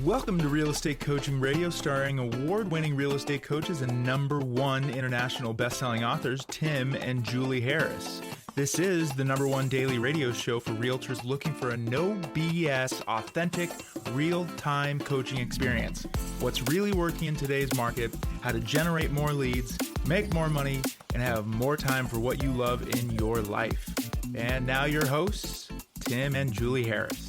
Welcome to Real Estate Coaching Radio, starring award-winning real estate coaches and #1 international best-selling authors, Tim and Julie Harris. This is the #1 daily radio show for realtors looking for a no BS, authentic, real-time coaching experience. What's really working in today's market, how to generate more leads, make more money, and have more time for what you love in your life. And now your hosts, Tim and Julie Harris.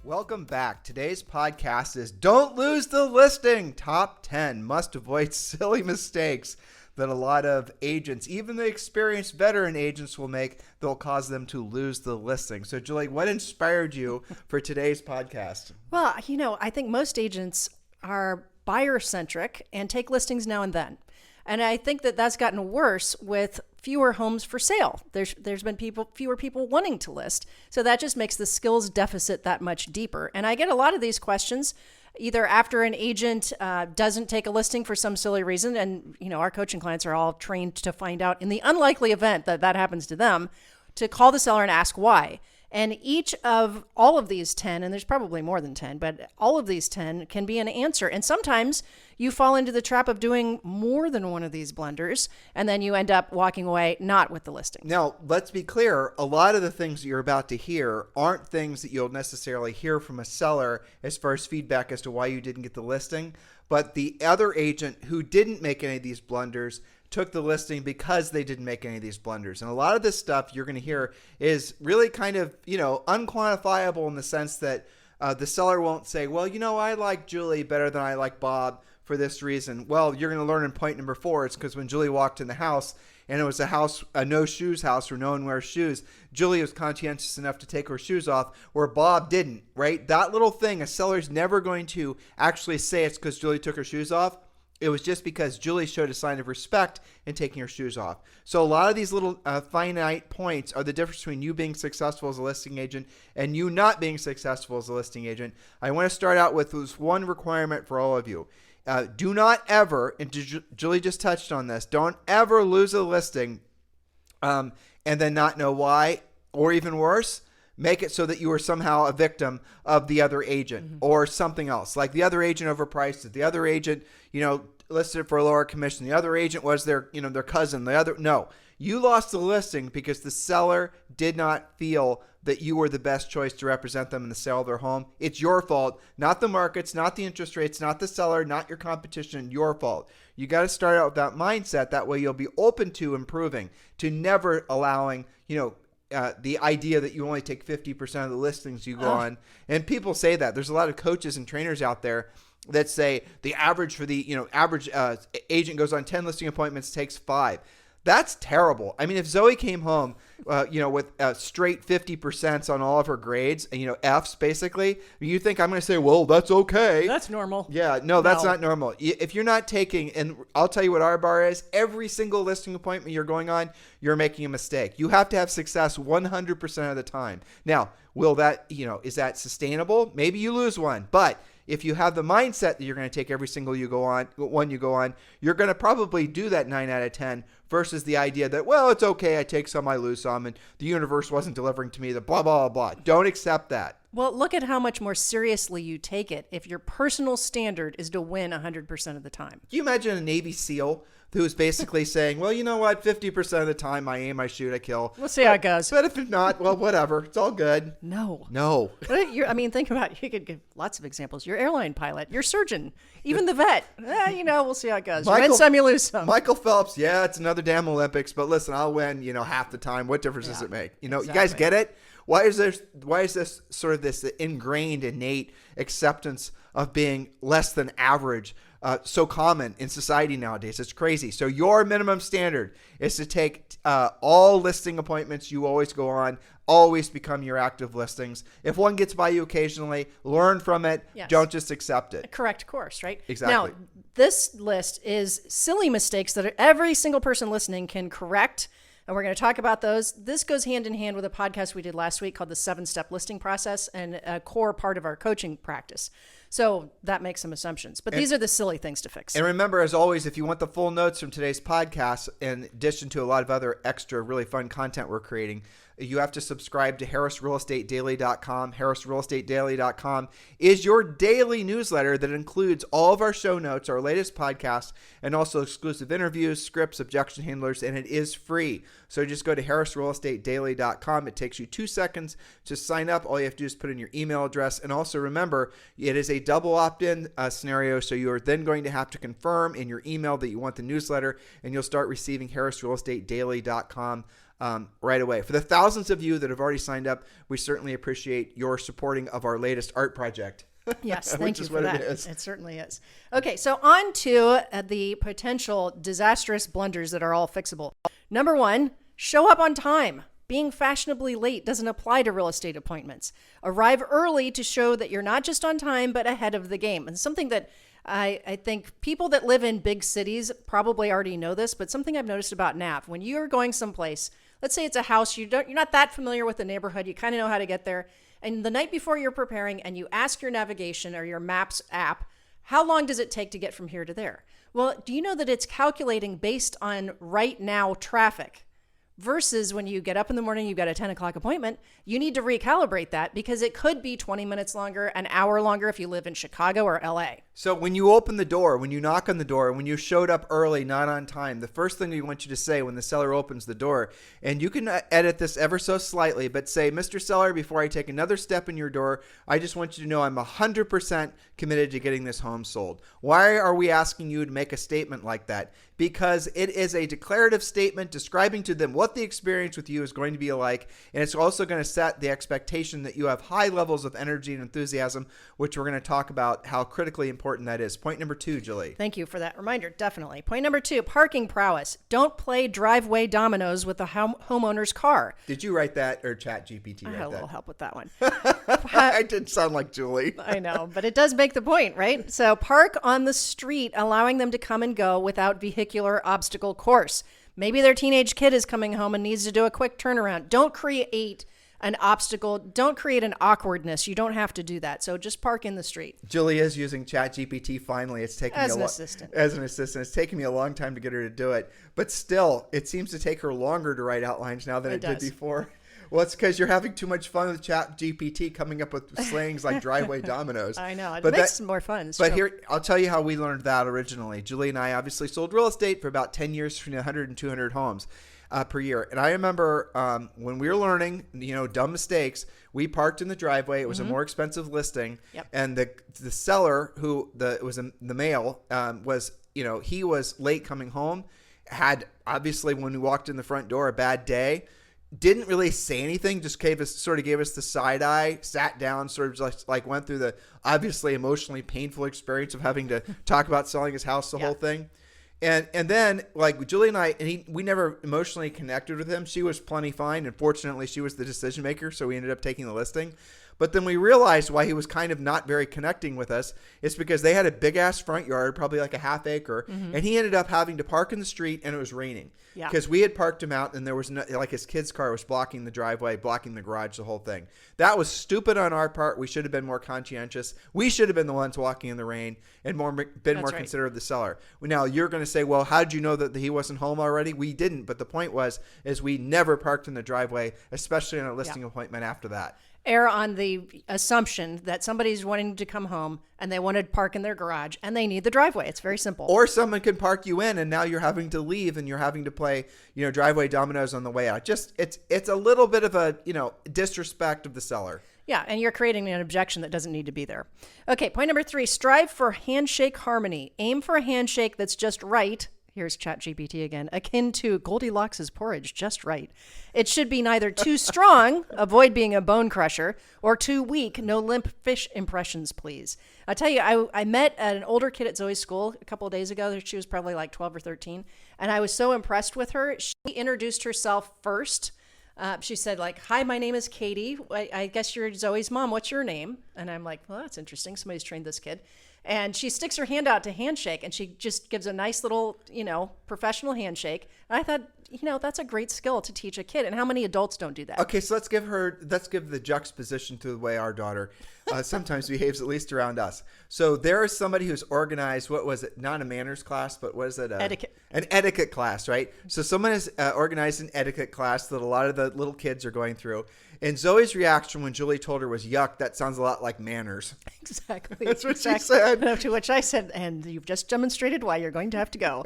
Welcome back. Today's podcast is Don't Lose the Listing, Top 10 Must Avoid Silly Mistakes that a lot of agents, even the experienced veteran agents, will make that will cause them to lose the listing. So, Julie, what inspired you for today's podcast? Well, I think most agents are buyer-centric and take listings now and then. And I think that that's gotten worse with fewer homes for sale. There's been fewer people wanting to list. So that just makes the skills deficit that much deeper. And I get a lot of these questions either after an agent doesn't take a listing for some silly reason. And, our coaching clients are all trained to find out in the unlikely event that that happens to them, to call the seller and ask why. And each of all of these 10, and there's probably more than 10, but all of these 10 can be an answer. And sometimes you fall into the trap of doing more than one of these blunders, and then you end up walking away not with the listing. Now, let's be clear. A lot of the things that you're about to hear aren't things that you'll necessarily hear from a seller as far as feedback as to why you didn't get the listing. But the other agent who didn't make any of these blunders took the listing because they didn't make any of these blunders. And a lot of this stuff you're going to hear is really kind of, unquantifiable in the sense that the seller won't say, well, I like Julie better than I like Bob for this reason. Well, you're going to learn in point number 4. It's because when Julie walked in the house and it was a no shoes house where no one wears shoes, Julie was conscientious enough to take her shoes off where Bob didn't, right? That little thing, a seller's never going to actually say it's because Julie took her shoes off. It was just because Julie showed a sign of respect in taking her shoes off. So a lot of these little finite points are the difference between you being successful as a listing agent and you not being successful as a listing agent. I want to start out with this one requirement for all of you. Do not ever, and Julie just touched on this, don't ever lose a listing and then not know why, or even worse, make it so that you are somehow a victim of the other agent or something else. Like the other agent overpriced it. The other agent, listed it for a lower commission. The other agent was their cousin. No, you lost the listing because the seller did not feel that you were the best choice to represent them in the sale of their home. It's your fault, not the markets, not the interest rates, not the seller, not your competition, your fault. You got to start out with that mindset. That way you'll be open to improving, to never allowing, the idea that you only take 50% of the listings you go on. And people say that. There's a lot of coaches and trainers out there that say the average for the, average agent goes on 10 listing appointments, takes 5. That's terrible. I mean, if Zoe came home, with straight 50% on all of her grades, Fs basically, you think I'm going to say, well, that's okay. That's normal. Yeah, no, that's not normal. If you're not taking, and I'll tell you what our bar is, every single listing appointment you're going on, you're making a mistake. You have to have success 100% of the time. Now, will that, is that sustainable? Maybe you lose one, but if you have the mindset that you're going to take every single one you go on, you're going to probably do that 9 out of 10 versus the idea that, well, it's okay, I take some, I lose some, and the universe wasn't delivering to me the blah, blah, blah. Don't accept that. Well, look at how much more seriously you take it if your personal standard is to win 100% of the time. Can you imagine a Navy SEAL who's basically saying, well, you know what, 50% of the time I aim, I shoot, I kill. We'll see how it goes. But if it's not, well, whatever. It's all good. No. Think about it. You could give lots of examples. Your airline pilot, your surgeon, even the vet. We'll see how it goes. You win some, you lose some. Michael Phelps, it's another damn Olympics, but listen, I'll win, half the time. What difference does it make? Exactly. You guys get it? Why is this sort of this ingrained, innate acceptance of being less than average so common in society nowadays? It's crazy. So your minimum standard is to take all listing appointments you always go on, always become your active listings. If one gets by you occasionally, learn from it. Yes. Don't just accept it. Correct course, right? Exactly. Now, this list is silly mistakes that every single person listening can correct. And we're going to talk about those. This goes hand in hand with a podcast we did last week called the 7-Step Listing Process, and a core part of our coaching practice. So that makes some assumptions. But these are the silly things to fix. And remember, as always, if you want the full notes from today's podcast, in addition to a lot of other extra really fun content we're creating, you have to subscribe to harrisrealestatedaily.com. harrisrealestatedaily.com is your daily newsletter that includes all of our show notes, our latest podcasts, and also exclusive interviews, scripts, objection handlers, and it is free. So just go to harrisrealestatedaily.com. It takes you 2 seconds to sign up. All you have to do is put in your email address. And also remember, it is a double opt-in scenario, so you are then going to have to confirm in your email that you want the newsletter, and you'll start receiving harrisrealestatedaily.com right away. For the thousands of you that have already signed up, we certainly appreciate your supporting of our latest art project. Yes, thank you for that. It certainly is. Okay, so on to the potential disastrous blunders that are all fixable. Number 1, show up on time. Being fashionably late doesn't apply to real estate appointments. Arrive early to show that you're not just on time, but ahead of the game. And something that I think people that live in big cities probably already know this, but something I've noticed about NAV, when you're going someplace, let's say it's a house, you're not that familiar with the neighborhood, you kind of know how to get there, and the night before you're preparing and you ask your navigation or your maps app, how long does it take to get from here to there? Well, do you know that it's calculating based on right now traffic? Versus when you get up in the morning, you've got a 10 o'clock appointment, you need to recalibrate that because it could be 20 minutes longer, an hour longer if you live in Chicago or LA. So when you open the door, when you knock on the door, when you showed up early, not on time, the first thing we want you to say when the seller opens the door, and you can edit this ever so slightly, but say, Mr. Seller, before I take another step in your door, I just want you to know I'm 100% committed to getting this home sold. Why are we asking you to make a statement like that? Because it is a declarative statement describing to them what the experience with you is going to be like, and it's also going to set the expectation that you have high levels of energy and enthusiasm, which we're going to talk about how critically important that is. Point number 2, Julie. Thank you for that reminder, definitely. Point number 2, parking prowess. Don't play driveway dominos with the homeowner's car. Did you write that, or ChatGPT write that? I had a little help with that one. I didn't sound like Julie. I know, but it does make the point, right? So park on the street, allowing them to come and go without vehicular obstacle course. Maybe their teenage kid is coming home and needs to do a quick turnaround. Don't create an obstacle. Don't create an awkwardness. You don't have to do that. So just park in the street. Julie is using ChatGPT finally. It's taking as me an assistant. As an assistant. It's taken me a long time to get her to do it. But still, it seems to take her longer to write outlines now than it did before. Well, it's because you're having too much fun with ChatGPT coming up with slangs like driveway dominoes. I know. It makes it more fun. It's but true. Here, I'll tell you how we learned that originally. Julie and I obviously sold real estate for about 10 years, between 100 and 200 homes per year. And I remember when we were learning, dumb mistakes, we parked in the driveway. It was a more expensive listing. Yep. And the seller, it was the male, was, he was late coming home, had obviously when we walked in the front door, a bad day. Didn't really say anything, just gave us the side eye, sat down, sort of just like went through the obviously emotionally painful experience of having to talk about selling his house, the whole thing. And then like Julie and I, we never emotionally connected with him. She was plenty fine. And fortunately she was the decision maker. So we ended up taking the listing. But then we realized why he was kind of not very connecting with us. It's because they had a big ass front yard, probably like a half acre. Mm-hmm. And he ended up having to park in the street and it was raining. Yeah. Because we had parked him out and there was his kid's car was blocking the driveway, blocking the garage, the whole thing. That was stupid on our part. We should have been more conscientious. We should have been the ones walking in the rain and more considerate of the seller. Now you're going to say, well, how did you know that he wasn't home already? We didn't. But the point is we never parked in the driveway, especially on a listing appointment after that. Err on the assumption that somebody's wanting to come home and they want to park in their garage and they need the driveway. It's very simple. Or someone can park you in and now you're having to leave and you're having to play, driveway dominoes on the way out. Just it's a little bit of a, disrespect of the seller. Yeah, and you're creating an objection that doesn't need to be there. Okay, point number 3, strive for handshake harmony. Aim for a handshake that's just right. Here's ChatGPT again. Akin to Goldilocks' porridge, just right. It should be neither too strong, avoid being a bone crusher, or too weak, no limp fish impressions, please. I tell you, I met an older kid at Zoe's school a couple of days ago. She was probably like 12 or 13, and I was so impressed with her. She introduced herself first. She said, hi, my name is Katie. I guess you're Zoe's mom. What's your name? And I'm like, well, that's interesting. Somebody's trained this kid. And she sticks her hand out to handshake, and she just gives a nice little, professional handshake. And I thought, that's a great skill to teach a kid. And how many adults don't do that? Okay, so let's give the juxtaposition to the way our daughter sometimes behaves, at least around us. So there is somebody who's organized, what was it? Not a manners class, but what is it? Etiquette. An etiquette class, right? So someone has organized an etiquette class that a lot of the little kids are going through. And Zoe's reaction when Julie told her was, yuck, that sounds a lot like manners. Exactly. That's what she said. To which I said, and you've just demonstrated why you're going to have to go.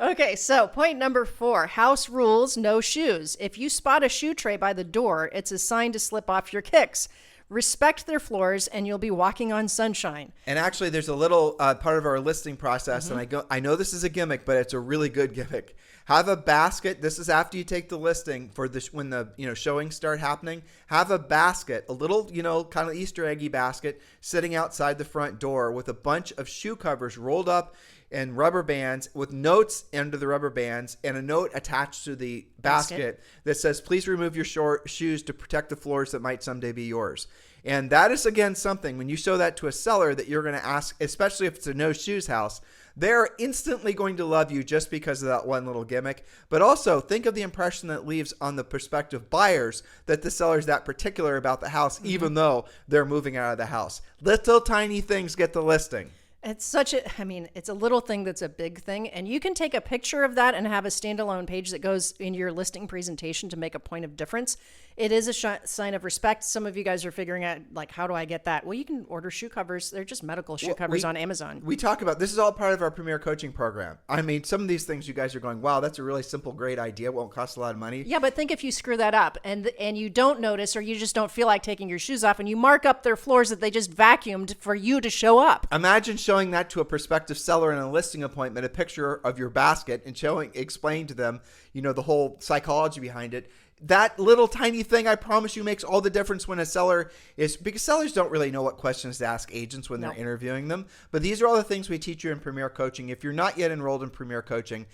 Okay, so point number 4, house rules, no shoes. If you spot a shoe tray by the door, it's a sign to slip off your kicks. Respect their floors and you'll be walking on sunshine. And actually, there's a little part of our listing process, and I know this is a gimmick, but it's a really good gimmick. Have a basket. This is after you take the listing for this when the showings start happening. Have a basket, a little kind of Easter eggy basket, sitting outside the front door with a bunch of shoe covers rolled up and rubber bands with notes under the rubber bands and a note attached to the basket that says, please remove your shoes to protect the floors that might someday be yours. And that is, again, something when you show that to a seller that you're going to ask, especially if it's a no shoes house, they're instantly going to love you just because of that one little gimmick. But also think of the impression that leaves on the prospective buyers that the seller's that particular about the house, even though they're moving out of the house. Little tiny things get the listing. It's it's a little thing that's a big thing. And you can take a picture of that and have a standalone page that goes in your listing presentation to make a point of difference. It is a sign of respect. Some of you guys are figuring out, like, how do I get that? Well, you can order shoe covers. They're just medical shoe covers on Amazon. We talk about, this is all part of our Premier Coaching Program. I mean, some of these things you guys are going, wow, that's a really simple, great idea. It won't cost a lot of money. Yeah, but think if you screw that up and you don't notice, or you just don't feel like taking your shoes off, and you mark up their floors that they just vacuumed for you to show up. Imagine showing that to a prospective seller in a listing appointment, a picture of your basket, and explain to them, the whole psychology behind it. That little tiny thing, I promise you, makes all the difference when a seller is, because sellers don't really know what questions to ask agents when they're interviewing them. But these are all the things we teach you in Premier Coaching. If you're not yet enrolled in Premier Coaching,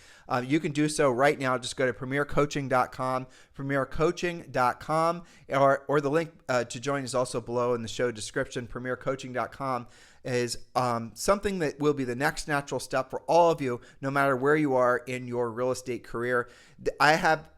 you can do so right now. Just go to premiercoaching.com, premiercoaching.com, or the link to join is also below in the show description. Premiercoaching.com is something that will be the next natural step for all of you, no matter where you are in your real estate career. I have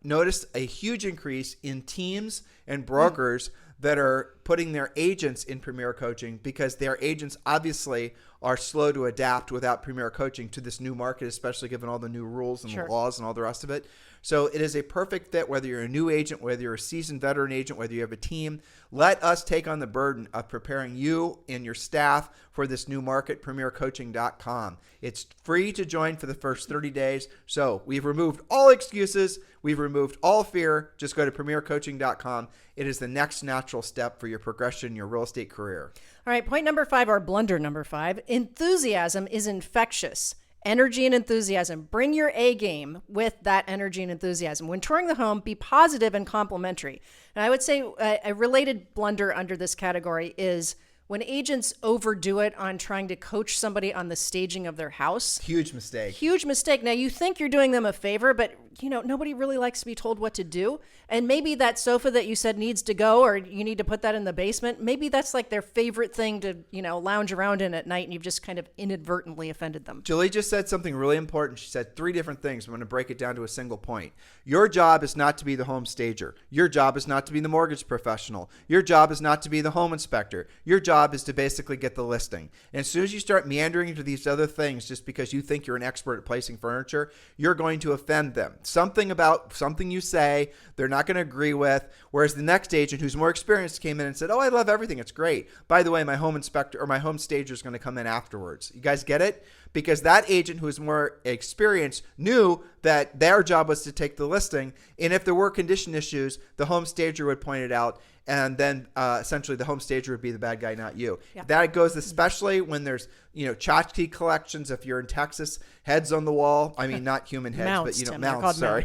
noticed a huge increase in teams and brokers that are putting their agents in Premier Coaching because their agents obviously are slow to adapt without Premier Coaching to this new market, especially given all the new rules and the laws and all the rest of it. So it is a perfect fit, whether you're a new agent, whether you're a seasoned veteran agent, whether you have a team. Let us take on the burden of preparing you and your staff for this new market, premiercoaching.com. It's free to join for the first 30 days. So we've removed all excuses. We've removed all fear. Just go to premiercoaching.com. It is the next natural step for your progression in your real estate career. All right, point number 5, or blunder number 5, enthusiasm is infectious. Energy and enthusiasm. Bring your A game with that energy and enthusiasm. When touring the home, be positive and complimentary. And I would say a related blunder under this category is when agents overdo it on trying to coach somebody on the staging of their house. Huge mistake. Huge mistake. Now, you think you're doing them a favor, but nobody really likes to be told what to do. And maybe that sofa that you said needs to go, or you need to put that in the basement, maybe that's like their favorite thing to, lounge around in at night, and you've just kind of inadvertently offended them. Julie just said something really important. She said 3 different things. I'm going to break it down to a single point. Your job is not to be the home stager. Your job is not to be the mortgage professional. Your job is not to be the home inspector. Your job is to basically get the listing. And as soon as you start meandering into these other things just because you think you're an expert at placing furniture, you're going to offend them. Something about something you say, they're not going to agree with. Whereas the next agent who's more experienced came in and said, oh, I love everything. It's great. By the way, my home inspector or my home stager is going to come in afterwards. You guys get it? Because that agent who is more experienced knew that their job was to take the listing. And if there were condition issues, the home stager would point it out. And then essentially the home stager would be the bad guy, not you. Yeah. That goes especially when there's, tchotchke collections. If you're in Texas, heads on the wall. I mean, not human heads, mounts, but, Tim, mounts, sorry.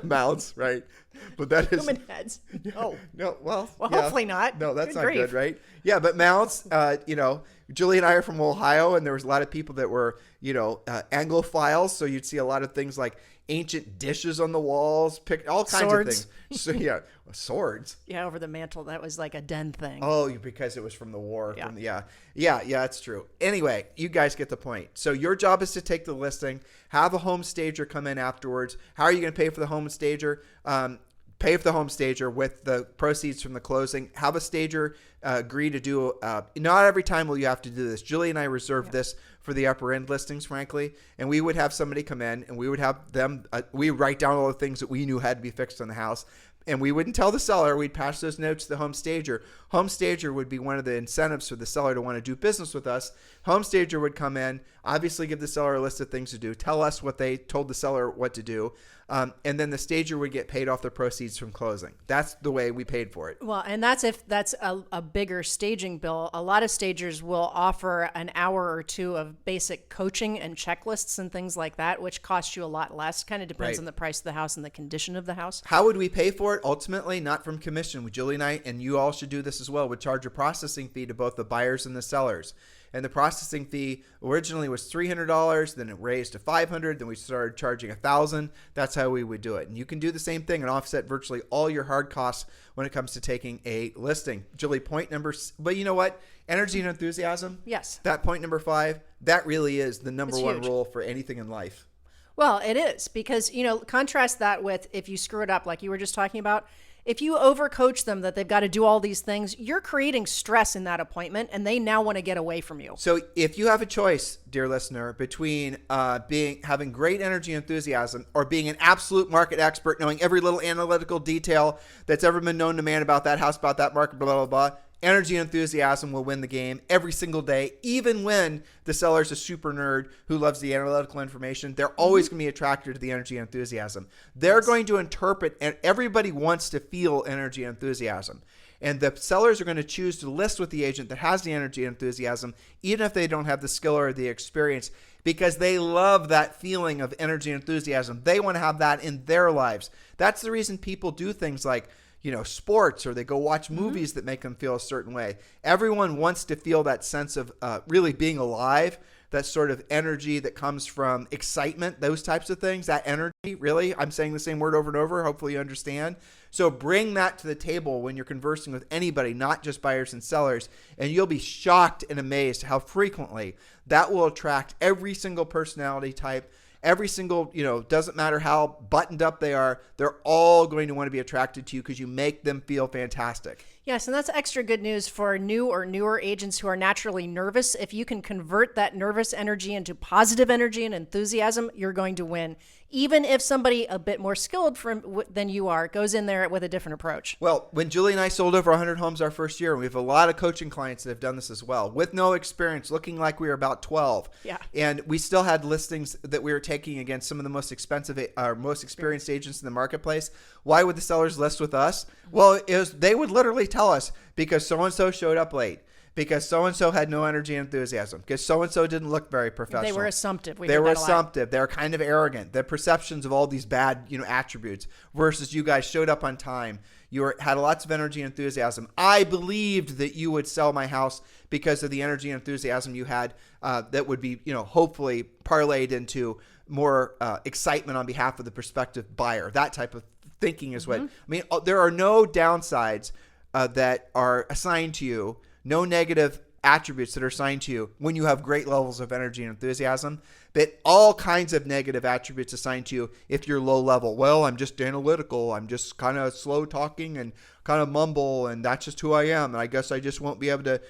Mounts, right. But that is human heads. Oh. No, well, yeah. Hopefully not. No, that's good not grief. good, right? Yeah, but mounts, Julie and I are from Ohio, and there was a lot of people that were, Anglophiles. So you'd see a lot of things like ancient dishes on the walls, pick all kinds of things. So yeah, swords. Yeah, over the mantle. That was like a den thing. Oh, because it was from the war. Yeah. Yeah, that's true. Anyway, you guys get the point. So your job is to take the listing, have a home stager come in afterwards. How are you going to pay for the home stager? Pay for the home stager with the proceeds from the closing. Have a stager agree to do, not every time will you have to do this. Julie and I reserved this for the upper end listings, frankly. And we would have somebody come in and we would have them, we would write down all the things that we knew had to be fixed on the house. And we wouldn't tell the seller. We'd pass those notes to the home stager. Home stager would be one of the incentives for the seller to want to do business with us. Home stager would come in, obviously give the seller a list of things to do, tell us what they told the seller what to do, and then the stager would get paid off the proceeds from closing. That's the way we paid for it. Well, and that's if that's a bigger staging bill. A lot of stagers will offer an hour or two of basic coaching and checklists and things like that, which cost you a lot less. Kind of depends on the price of the house and the condition of the house. How would we pay for it? Ultimately, not from commission. Julie and I, and you all should do this as well, would charge a processing fee to both the buyers and the sellers. And the processing fee originally was $300, then it raised to $500, then we started charging $1,000. That's how we would do it. And you can do the same thing and offset virtually all your hard costs when it comes to taking a listing. Julie, point number, but you know what? Energy and enthusiasm. Yes. That point number 5, that really is the number one huge. rule for anything in life. Well, it is because, contrast that with if you screw it up like you were just talking about. If you overcoach them that they've got to do all these things, you're creating stress in that appointment and they now want to get away from you. So if you have a choice, dear listener, between having great energy and enthusiasm or being an absolute market expert, knowing every little analytical detail that's ever been known to man about that house, about that market, blah, blah, blah, energy and enthusiasm will win the game every single day. Even when the seller's a super nerd who loves the analytical information, they're always going to be attracted to the energy and enthusiasm. They're going to interpret, and everybody wants to feel energy and enthusiasm. And the sellers are going to choose to list with the agent that has the energy and enthusiasm, even if they don't have the skill or the experience, because they love that feeling of energy and enthusiasm. They want to have that in their lives. That's the reason people do things like sports, or they go watch movies that make them feel a certain way. Everyone wants to feel that sense of really being alive, that sort of energy that comes from excitement, those types of things, that energy, really. I'm saying the same word over and over. Hopefully you understand. So bring that to the table when you're conversing with anybody, not just buyers and sellers, and you'll be shocked and amazed how frequently that will attract every single personality type. Every single, doesn't matter how buttoned up they are, they're all going to want to be attracted to you because you make them feel fantastic. Yes, and that's extra good news for new or newer agents who are naturally nervous. If you can convert that nervous energy into positive energy and enthusiasm, you're going to win. Even if somebody a bit more skilled than you are goes in there with a different approach. Well, when Julie and I sold over 100 homes our first year, we have a lot of coaching clients that have done this as well, with no experience, looking like we were about 12. Yeah. And we still had listings that we were taking against some of the most expensive, most experienced agents in the marketplace. Why would the sellers list with us? Well, they would literally tell us because so-and-so showed up late, because so-and-so had no energy and enthusiasm, because so-and-so didn't look very professional. They were assumptive. They were assumptive. They were kind of arrogant. The perceptions of all these bad, attributes versus you guys showed up on time. You had lots of energy and enthusiasm. I believed that you would sell my house because of the energy and enthusiasm you had that would be, hopefully parlayed into more excitement on behalf of the prospective buyer. That type of thinking is what, there are no downsides that are assigned to you, no negative attributes that are assigned to you when you have great levels of energy and enthusiasm, but all kinds of negative attributes assigned to you if you're low level. Well, I'm just analytical. I'm just kind of slow talking and kind of mumble, and that's just who I am. And I guess I just won't be able to,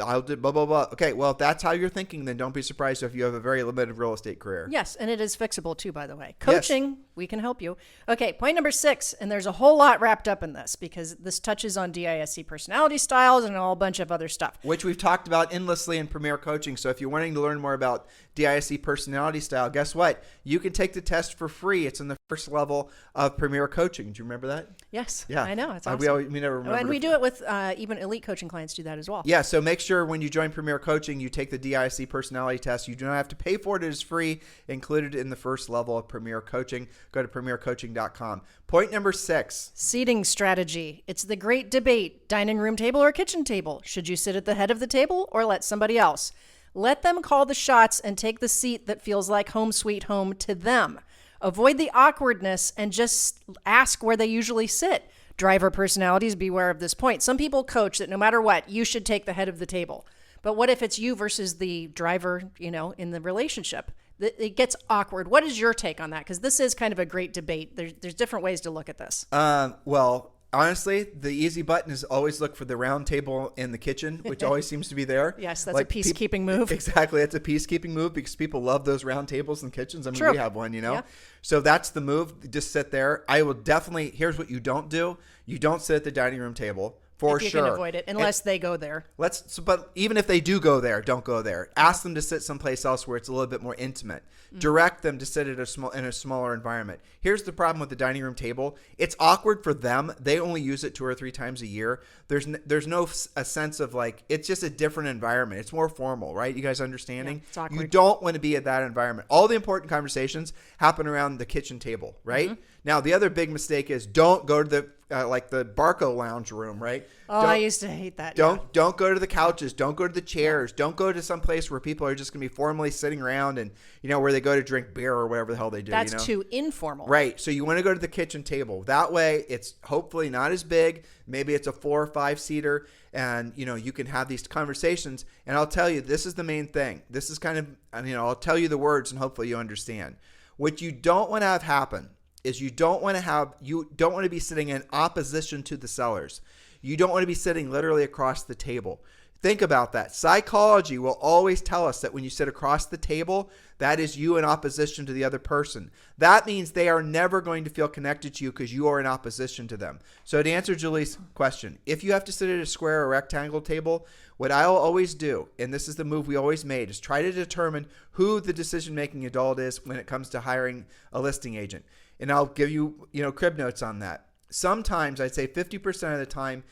I'll do blah, blah, blah. Okay, well, if that's how you're thinking, then don't be surprised if you have a very limited real estate career. Yes, and it is fixable too, by the way. Coaching, we can help you. Okay, point number 6, and there's a whole lot wrapped up in this because this touches on DISC personality styles and a whole bunch of other stuff. Which we've talked about endlessly in Premier Coaching. So if you're wanting to learn more about DISC personality style, guess what? You can take the test for free. It's in the first level of Premier Coaching. Do you remember that? Yes. Yeah. I know. It's awesome. We never remember. And we do it with even elite coaching clients do that as well. Yeah. So make sure when you join Premier Coaching, you take the DISC personality test. You do not have to pay for it. It is free, included in the first level of Premier Coaching. Go to premiercoaching.com. Point number 6. Seating strategy. It's the great debate. Dining room table or kitchen table? Should you sit at the head of the table or let somebody else? Let them call the shots and take the seat that feels like home sweet home to them. Avoid the awkwardness and just ask where they usually sit. Driver personalities, beware of this point. Some people coach that no matter what, you should take the head of the table. But what if it's you versus the driver, in the relationship? It gets awkward. What is your take on that? Because this is kind of a great debate. There's different ways to look at this. Well, honestly, the easy button is always look for the round table in the kitchen, which always seems to be there. Yes, that's a peacekeeping move. Exactly. It's a peacekeeping move because people love those round tables in kitchens. I mean, True. we have one, Yeah. So that's the move. Just sit there. I will definitely, here's what you don't do. You don't sit at the dining room table. For if you sure. can avoid it, unless they go there. But even if they do go there, don't go there. Ask them to sit someplace else where it's a little bit more intimate. Direct them to sit in a smaller environment. Here's the problem with the dining room table. It's awkward for them. They only use it 2 or 3 times a year. There's no a sense of like, it's just a different environment. It's more formal, right? You guys understanding? Yeah, it's awkward. You don't want to be at that environment. All the important conversations happen around the kitchen table, right? Mm-hmm. Now, the other big mistake is don't go to the Barco lounge room, right? Oh, I used to hate that. Don't go to the couches. Don't go to the chairs. Don't go to some place where people are just going to be formally sitting around and, where they go to drink beer or whatever the hell they do. That's too informal. Right. So you want to go to the kitchen table. That way it's hopefully not as big. Maybe it's a 4 or 5 seater and, you can have these conversations. And I'll tell you, this is the main thing. This is kind of, I'll tell you the words and hopefully you understand. What you don't want to have happen is you don't want to be sitting in opposition to the sellers. You don't want to be sitting literally across the table. Think about that. Psychology will always tell us that when you sit across the table, that is you in opposition to the other person. That means they are never going to feel connected to you because you are in opposition to them. So to answer Julie's question, if you have to sit at a square or rectangle table, what I'll always do, and this is the move we always made, is try to determine who the decision-making adult is when it comes to hiring a listing agent. And I'll give you, crib notes on that. Sometimes, I'd say 50% of the time,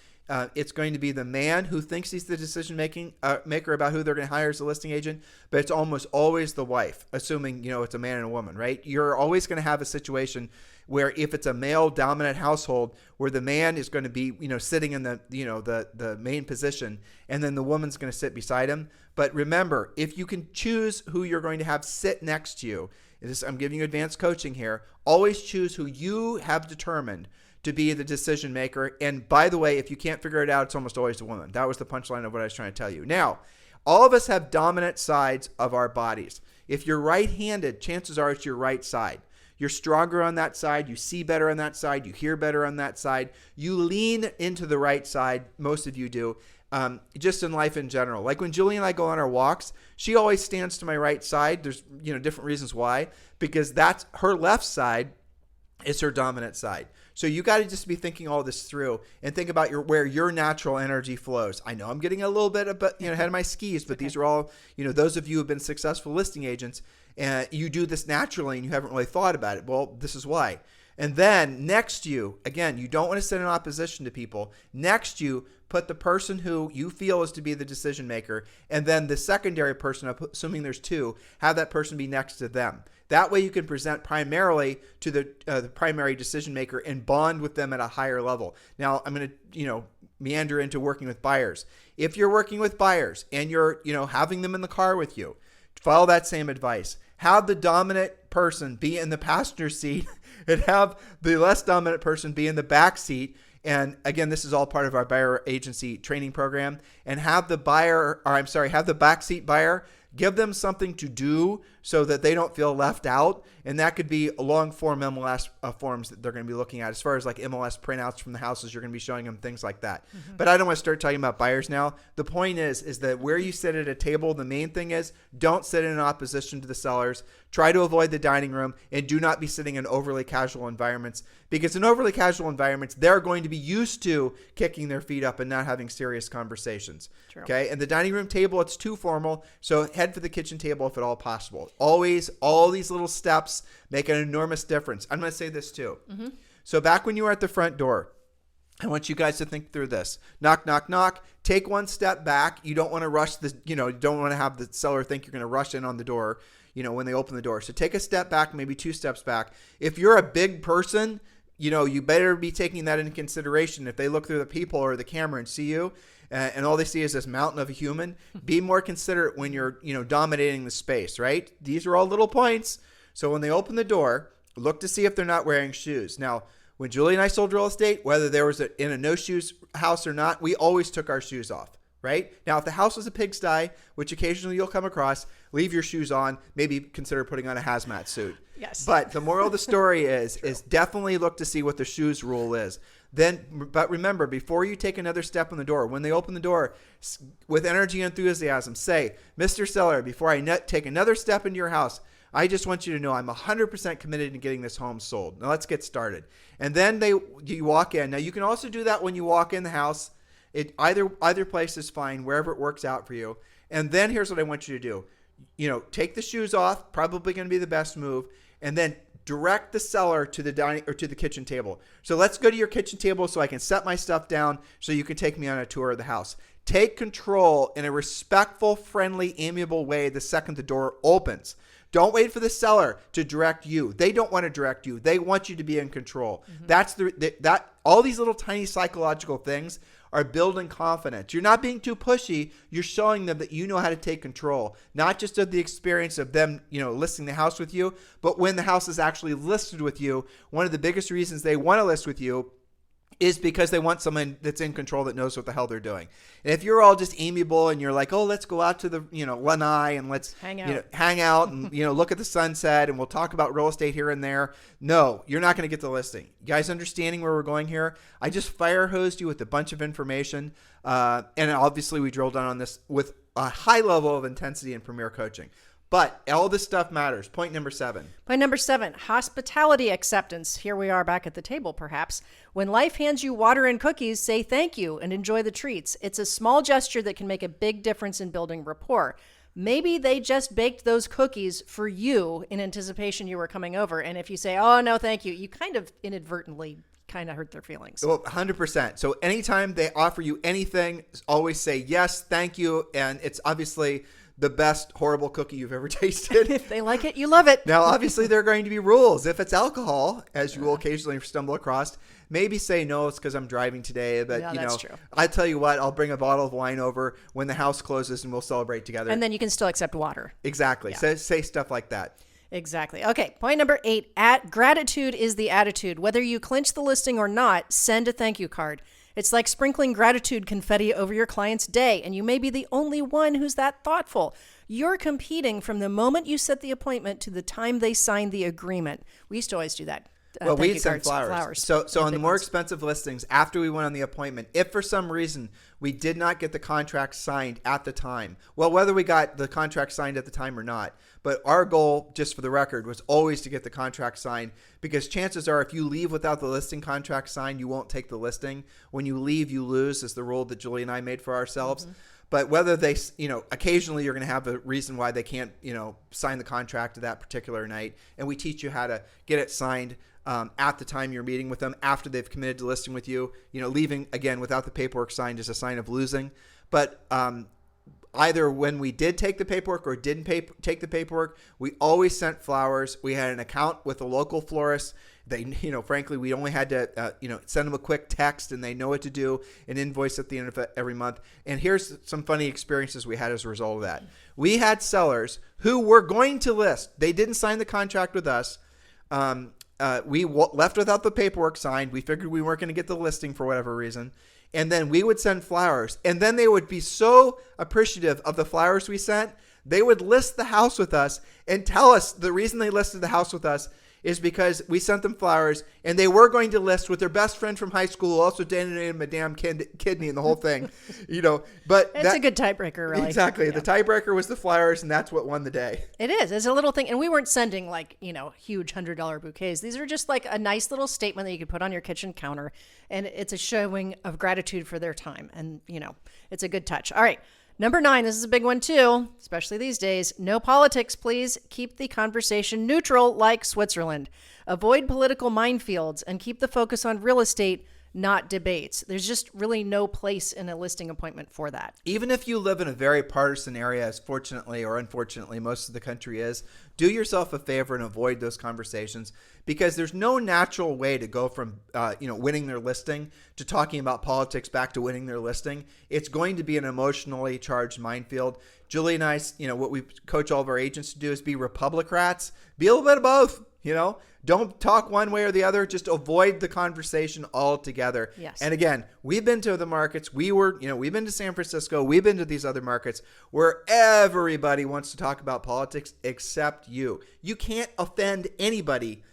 it's going to be the man who thinks he's the decision maker about who they're going to hire as a listing agent, but it's almost always the wife, assuming, it's a man and a woman, right? You're always going to have a situation where if it's a male dominant household where the man is going to be, sitting in the main position and then the woman's going to sit beside him. But remember, if you can choose who you're going to have sit next to you, I'm giving you advanced coaching here. Always choose who you have determined to be the decision maker. And by the way, if you can't figure it out, it's almost always the woman. That was the punchline of what I was trying to tell you. Now, all of us have dominant sides of our bodies. If you're right-handed, chances are it's your right side. You're stronger on that side. You see better on that side. You hear better on that side. You lean into the right side. Most of you do. Just in life in general. Like when Julie and I go on our walks, she always stands to my right side. There's, different reasons why. Because that's her left side is her dominant side. So you got to just be thinking all this through and think about where your natural energy flows. I know I'm getting a little bit ahead of my skis, but these are all, those of you who have been successful listing agents, and you do this naturally and you haven't really thought about it. Well, this is why. And then next to you, again, you don't want to sit in opposition to people. Next to you, put the person who you feel is to be the decision maker, and then the secondary person, assuming there's 2, have that person be next to them. That way you can present primarily to the primary decision maker and bond with them at a higher level. Now, I'm going to, meander into working with buyers. If you're working with buyers and you're, having them in the car with you, follow that same advice. Have the dominant person be in the passenger seat and have the less dominant person be in the back seat. And again, this is all part of our buyer agency training program. And have the backseat buyer, give them something to do so that they don't feel left out. And that could be long form MLS forms that they're going to be looking at as far as like MLS printouts from the houses. You're going to be showing them things like that. Mm-hmm. But I don't want to start talking about buyers now. The point is that where you sit at a table, the main thing is don't sit in opposition to the sellers. Try to avoid the dining room and do not be sitting in overly casual environments, because in overly casual environments, they're going to be used to kicking their feet up and not having serious conversations. True. Okay. And the dining room table, it's too formal. So head for the kitchen table if at all possible. Always, all these little steps make an enormous difference. I'm going to say this too. Mm-hmm. So back when you were at the front door, I want you guys to think through this. Knock, knock, knock. Take one step back. You don't want to rush you don't want to have the seller think you're going to rush in on the door, when they open the door. So take a step back, maybe 2 steps back. If you're a big person, you better be taking that into consideration. If they look through the peephole or the camera and see you, and all they see is this mountain of a human, be more considerate when you're, dominating the space, right? These are all little points. So when they open the door, look to see if they're not wearing shoes. Now, when Julie and I sold real estate, whether there was in a no shoes house or not, we always took our shoes off. Right? Now, if the house was a pigsty, which occasionally you'll come across, leave your shoes on. Maybe consider putting on a hazmat suit. Yes. But the moral of the story is definitely look to see what the shoes rule is. But remember, before you take another step in the door, when they open the door, with energy and enthusiasm, say, Mr. Seller, before I take another step into your house, I just want you to know I'm 100% committed to getting this home sold. Now, let's get started. And then you walk in. Now, you can also do that when you walk in the house. Either place is fine, wherever it works out for you. And then here's what I want you to do. Take the shoes off, probably going to be the best move, and then direct the seller to the dining or to the kitchen table. So let's go to your kitchen table so I can set my stuff down so you can take me on a tour of the house. Take control in a respectful, friendly, amiable way the second the door opens. Don't wait for the seller to direct you. They don't want to direct you. They want you to be in control. Mm-hmm. All these little tiny psychological things are building confidence. You're not being too pushy. You're showing them that you know how to take control, not just of the experience of them, listing the house with you, but when the house is actually listed with you. One of the biggest reasons they want to list with you is because they want someone that's in control that knows what the hell they're doing. And if you're all just amiable and you're like, oh, let's go out to the, lanai and let's hang out and, look at the sunset and we'll talk about real estate here and there. No, you're not going to get the listing. You guys understanding where we're going here? I just fire hosed you with a bunch of information. And obviously we drilled down on this with a high level of intensity in Premier Coaching. But all this stuff matters. Point number 7. Point number 7, hospitality acceptance. Here we are back at the table, perhaps. When life hands you water and cookies, say thank you and enjoy the treats. It's a small gesture that can make a big difference in building rapport. Maybe they just baked those cookies for you in anticipation you were coming over. And if you say, oh, no, thank you, you kind of inadvertently hurt their feelings. Well, 100%. So anytime they offer you anything, always say yes, thank you. And it's obviously the best horrible cookie you've ever tasted. If they like it, you love it. Now, obviously, there are going to be rules. If it's alcohol, as you will occasionally stumble across, maybe say no, it's because I'm driving today. But, that's true. I tell you what, I'll bring a bottle of wine over when the house closes and we'll celebrate together. And then you can still accept water. Exactly. Yeah. Say stuff like that. Exactly. Okay. Point number 8, gratitude is the attitude. Whether you clinch the listing or not, send a thank you card. It's like sprinkling gratitude confetti over your client's day, and you may be the only one who's that thoughtful. You're competing from the moment you set the appointment to the time they sign the agreement. We used to always do that. Well, we'd send flowers. So on the more expensive listings, after we went on the appointment, if for some reason we did not get the contract signed at the time, well, whether we got the contract signed at the time or not, but our goal, just for the record, was always to get the contract signed, because chances are if you leave without the listing contract signed, you won't take the listing. When you leave, you lose, is the rule that Julie and I made for ourselves. Mm-hmm. But whether they, occasionally you're going to have a reason why they can't, sign the contract that particular night. And we teach you how to get it signed at the time you're meeting with them, after they've committed to listing with you. Leaving, again, without the paperwork signed is a sign of losing. But either when we did take the paperwork or didn't take the paperwork, we always sent flowers. We had an account with a local florist. They, frankly, we only had to, send them a quick text and they know what to do, an invoice at the end of every month. And here's some funny experiences we had as a result of that. We had sellers who were going to list. They didn't sign the contract with us. We left without the paperwork signed. We figured we weren't going to get the listing for whatever reason. And then we would send flowers. And then they would be so appreciative of the flowers we sent, they would list the house with us and tell us the reason they listed the house with us is because we sent them flowers, and they were going to list with their best friend from high school, who also donated a damn kidney and the whole thing, But it's a good tiebreaker, really. Exactly. Yeah. The tiebreaker was the flowers, and that's what won the day. It is. It's a little thing, and we weren't sending huge $100 bouquets. These are just like a nice little statement that you could put on your kitchen counter, and it's a showing of gratitude for their time, and it's a good touch. All right. Number 9, this is a big one too, especially these days. No politics, please. Keep the conversation neutral like Switzerland. Avoid political minefields and keep the focus on real estate, not debates. There's just really no place in a listing appointment for that. Even if you live in a very partisan area, as fortunately or unfortunately most of the country is, do yourself a favor and avoid those conversations, because there's no natural way to go from winning their listing to talking about politics back to winning their listing. It's going to be an emotionally charged minefield. Julie and I, what we coach all of our agents to do is be Republicrats. Be a little bit of both. Don't talk one way or the other. Just avoid the conversation altogether. Yes. And again, we've been to the markets. We've been to San Francisco. We've been to these other markets where everybody wants to talk about politics except you. You can't offend anybody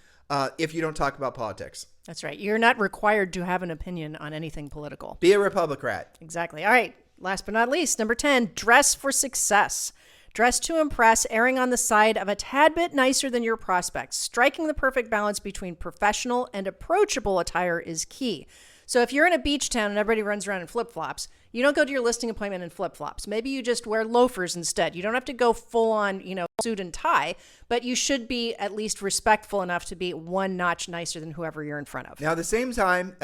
if you don't talk about politics. That's right. You're not required to have an opinion on anything political. Be a Republican. Exactly. All right. Last but not least, number 10, dress for success. Dress to impress, erring on the side of a tad bit nicer than your prospects. Striking the perfect balance between professional and approachable attire is key. So if you're in a beach town and everybody runs around in flip-flops, you don't go to your listing appointment in flip-flops. Maybe you just wear loafers instead. You don't have to go full on, suit and tie, but you should be at least respectful enough to be one notch nicer than whoever you're in front of. Now, at the same time,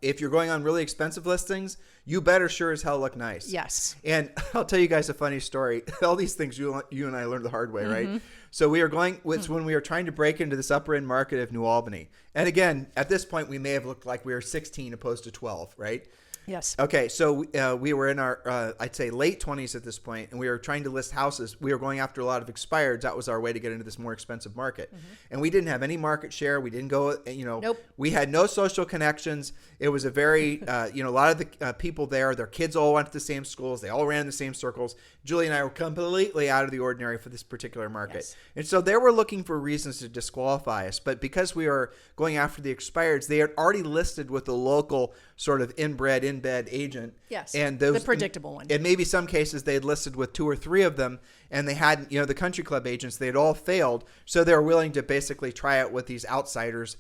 if you're going on really expensive listings, you better sure as hell look nice. Yes. And I'll tell you guys a funny story. All these things you and I learned the hard way, right? So we are going, it's when we were trying to break into this upper end market of New Albany. And again, at this point, we may have looked like we were 16 opposed to 12, right? Yes. Okay, so we were in our, I'd say, late 20s at this point, and we were trying to list houses. We were going after a lot of expireds. That was our way to get into this more expensive market. And we didn't have any market share. We didn't go, Nope. We had no social connections. It was a very, a lot of the people there, their kids all went to the same schools. They all ran in the same circles. Julie and I were completely out of the ordinary for this particular market. Yes. And so they were looking for reasons to disqualify us. But because we were going after the expireds, they had already listed with the local sort of inbred, in-bed agent. Yes, and the predictable one. And maybe some cases they had listed with 2 or 3 of them, and they had, the country club agents, they had all failed. So they were willing to basically try out with these outsiders.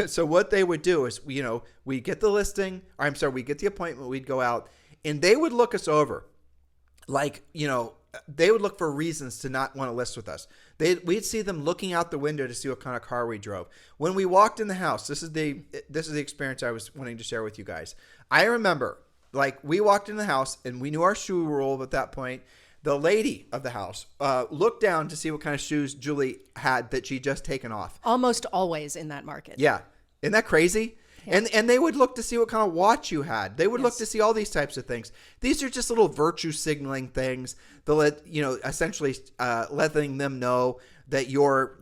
So what they would do is, we get the listing, we get the appointment, we'd go out, and they would look us over. Like, they would look for reasons to not want to list with us. We'd see them looking out the window to see what kind of car we drove. When we walked in the house, this is the experience I was wanting to share with you guys. I remember, we walked in the house and we knew our shoe rule at that point. The lady of the house looked down to see what kind of shoes Julie had that she'd just taken off. Almost always in that market. Yeah. Isn't that crazy? Yeah. And they would look to see what kind of watch you had. They would look to see all these types of things. These are just little virtue signaling things. They'll let, essentially letting them know that you're,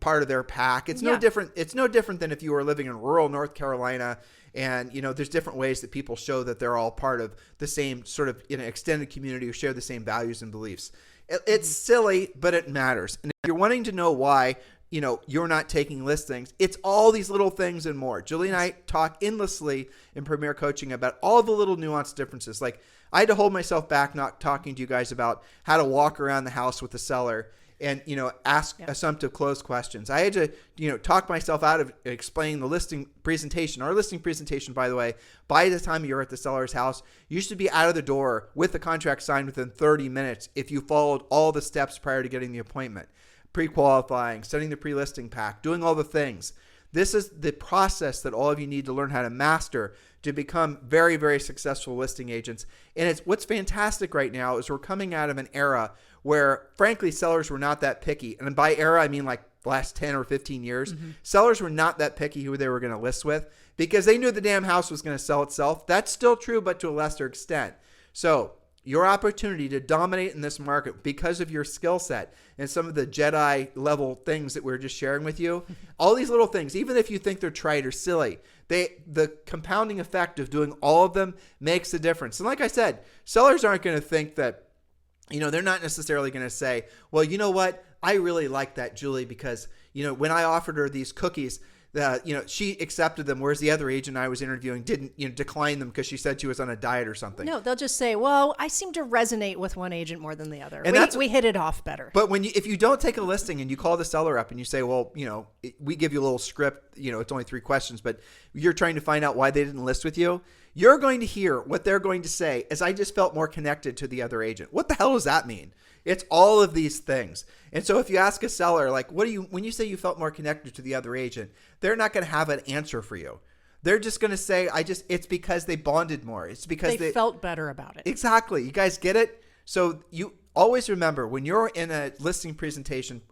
part of their pack. It's no different. It's no different than if you were living in rural North Carolina and, there's different ways that people show that they're all part of the same sort of extended community who share the same values and beliefs. It's silly, but it matters. And if you're wanting to know why, you're not taking listings, it's all these little things and more. Julie and I talk endlessly in Premier Coaching about all the little nuanced differences. Like, I had to hold myself back not talking to you guys about how to walk around the house with the seller and, ask assumptive closed questions. I had to, talk myself out of explaining the listing presentation. Our listing presentation, by the way, by the time you're at the seller's house, you should be out of the door with the contract signed within 30 minutes if you followed all the steps prior to getting the appointment. Pre-qualifying, setting the pre-listing pack, doing all the things. This is the process that all of you need to learn how to master to become very, very successful listing agents. And it's what's fantastic right now is we're coming out of an era where, frankly, sellers were not that picky. And by era, I mean like the last 10 or 15 years. Sellers were not that picky who they were going to list with because they knew the damn house was going to sell itself. That's still true, but to a lesser extent. So your opportunity to dominate in this market because of your skill set and some of the Jedi level things that we're just sharing with you, all these little things, even if you think they're trite or silly, the compounding effect of doing all of them makes a difference. And like I said, sellers aren't going to think that, they're not necessarily going to say, well, you know what? I really like that Julie because, when I offered her these cookies, she accepted them, whereas the other agent I was interviewing didn't, decline them because she said she was on a diet or something. No, they'll just say, well, I seem to resonate with one agent more than the other. And we hit it off better. But if you don't take a listing and you call the seller up and you say, well, we give you a little script, it's only 3 questions, but you're trying to find out why they didn't list with you, you're going to hear what they're going to say as I just felt more connected to the other agent. What the hell does that mean? It's all of these things. And so if you ask a seller, like, when you say you felt more connected to the other agent, they're not going to have an answer for you. They're just going to say, it's because they bonded more. It's because they felt better about it. Exactly. You guys get it? So you always remember when you're in a listing presentation,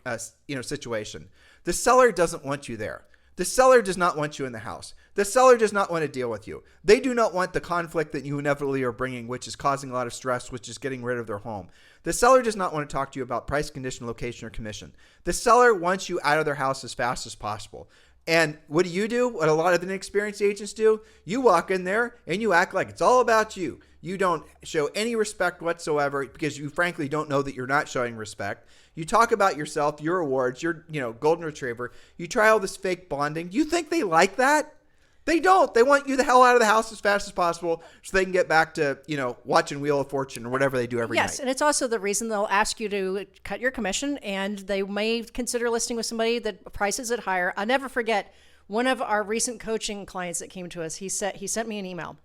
situation, the seller doesn't want you there. The seller does not want you in the house. The seller does not want to deal with you. They do not want the conflict that you inevitably are bringing, which is causing a lot of stress, which is getting rid of their home. The seller does not want to talk to you about price, condition, location, or commission. The seller wants you out of their house as fast as possible. And what do? What a lot of inexperienced agents do? You walk in there and you act like it's all about you. You don't show any respect whatsoever because you frankly don't know that you're not showing respect. You talk about yourself, your awards, your golden retriever. You try all this fake bonding. You think they like that? They don't. They want you the hell out of the house as fast as possible so they can get back to, watching Wheel of Fortune or whatever they do every night. Yes, and it's also the reason they'll ask you to cut your commission, and they may consider listing with somebody that prices it higher. I'll never forget one of our recent coaching clients that came to us. He sent me an email.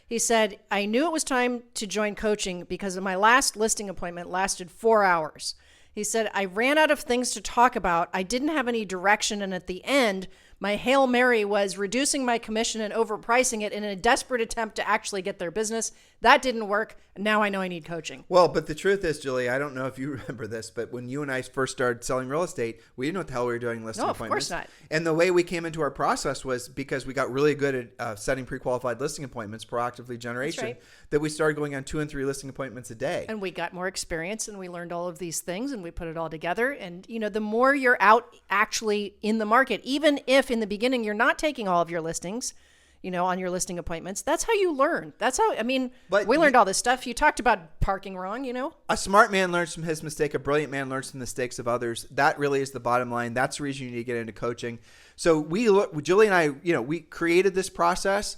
He said, I knew it was time to join coaching because my last listing appointment lasted 4 hours. He said, I ran out of things to talk about. I didn't have any direction, and at the end, my Hail Mary was reducing my commission and overpricing it in a desperate attempt to actually get their business. That didn't work. Now I know I need coaching. Well, but the truth is, Julie, I don't know if you remember this, but when you and I first started selling real estate, we didn't know what the hell we were doing listing appointments. No, of course not. And the way we came into our process was because we got really good at setting pre-qualified listing appointments, proactive lead generation, right. that we started going on 2 and 3 listing appointments a day. And we got more experience and we learned all of these things and we put it all together. And, the more you're out actually in the market, even if in the beginning you're not taking all of your listings, on your listing appointments, that's how you learn. That's how, we learned all this stuff. You talked about parking wrong, A smart man learns from his mistake. A brilliant man learns from the mistakes of others. That really is the bottom line. That's the reason you need to get into coaching. So Julie and I, we created this process,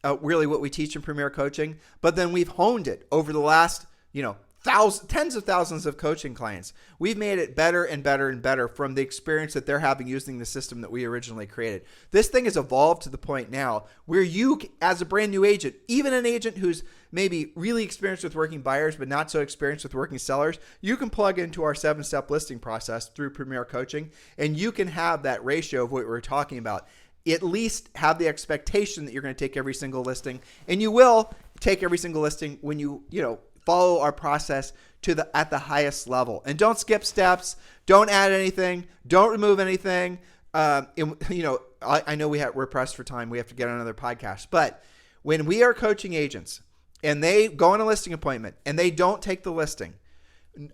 really what we teach in Premier Coaching, but then we've honed it over the last, tens of thousands of coaching clients. We've made it better and better and better from the experience that they're having using the system that we originally created. This thing has evolved to the point now where you, as a brand new agent, even an agent who's maybe really experienced with working buyers but not so experienced with working sellers, you can plug into our 7-step listing process through Premier Coaching, and you can have that ratio of what we're talking about. At least have the expectation that you're going to take every single listing, and you will take every single listing when you follow our process at the highest level. And don't skip steps. Don't add anything. Don't remove anything. I know we're pressed for time. We have to get on another podcast. But when we are coaching agents and they go on a listing appointment and they don't take the listing,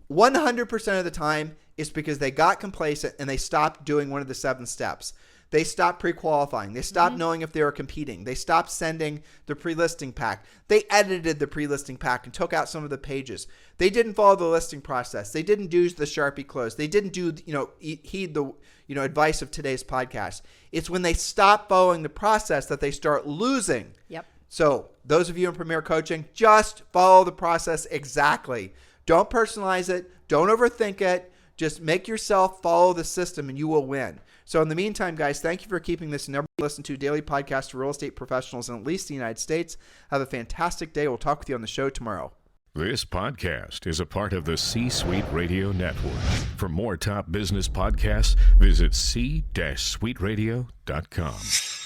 100% of the time it's because they got complacent and they stopped doing one of the 7 steps. They stopped pre-qualifying. They stopped knowing if they were competing. They stopped sending the pre-listing pack. They edited the pre-listing pack and took out some of the pages. They didn't follow the listing process. They didn't do the Sharpie close. They didn't do, heed the, advice of today's podcast. It's when they stop following the process that they start losing. Yep. So those of you in Premier Coaching, just follow the process exactly. Don't personalize it. Don't overthink it. Just make yourself follow the system and you will win. So in the meantime, guys, thank you for keeping this number one listen to daily podcast for real estate professionals in at least the United States. Have a fantastic day. We'll talk with you on the show tomorrow. This podcast is a part of the C-Suite Radio Network. For more top business podcasts, visit c-suiteradio.com.